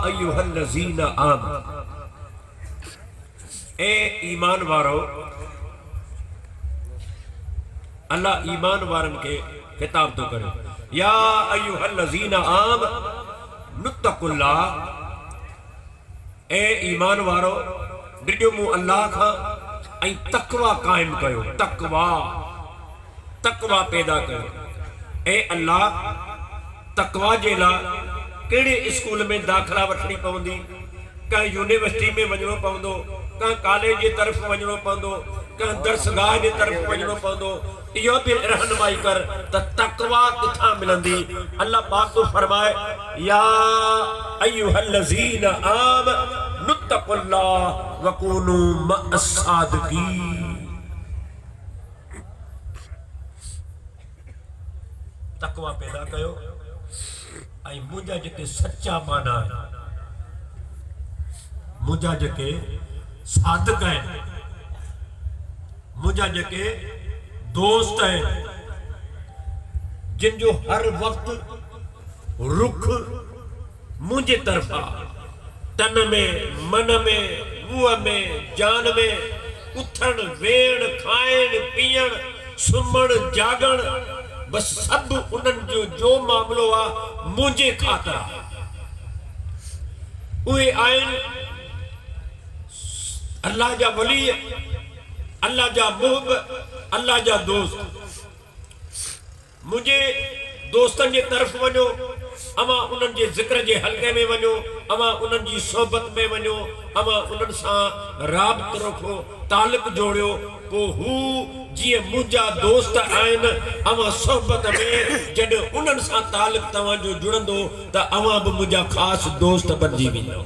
अय्युहल्लज़ीना आमनू, ए ईमान वारो। अल्लाह ईमान वारन के खिताब तो करे, या अय्युहल्लज़ीना आमनुत्तकुल्लाह, ए ईमान वारो डिजो मु अल्लाह खां ऐं तकवा कायम कयो, तकवा तकवा पैदा कयो। ए अल्लाह तकवा जे लाइ कहिड़े स्कूल में दाख़िला वठणी पवंदी, कंहिं यूनिवर्सिटी में वञणो पवंदो, कंहिं कॉलेज जे तरफ़ वञणो पवंदो, कंहिं दरसगाह जे तरफ़ वञणो पवंदो, इहो बि रहनुमाई कर त तकवा किथां मिलंदी। अल्लाह पाक तो फरमाए, या अय्युहल्लज़ीना आमनुत्तकुल्लाह वकूनू मअस्सादिकीन। तकवा पैदा कयो ऐं मुंहिंजा जेके सच्चा माना, मुंहिंजा जेके सादिक आहिनि, मुंहिंजा जेके दोस्त आहिनि, जिन जो हर वक्त रुख मुंहिंजे तरफ़ा तन में, मन में, मुंह में, जान में, उथण वेहण, खाइण पीअण, सुम्हण जागण, बस सब उन्हनि जो मामलो आ मुंहिंजे ख़ातिर आहे। उहे आहिनि अल्लाह जा वली, अल्लाह जा मुहब, अल्लाह जा दोस्त। मुझे दोस्तन जे तरफ वञो, अमा उन्हनि जे ज़िक्र जे हल्के में वञो, अमा उन्हनि जी सोबत में वञो, अमा उन्हनि सां राबितो रखो, तालुक जोड़ियो, पोइ हू जीअं मुंहिंजा दोस्त आहिनि, अमा सोबत में जॾहिं उन्हनि सां तालुक तव्हांजो जुड़ंदो त अवां बि मुंहिंजा ख़ासि दोस्त बणिजी वेंदो।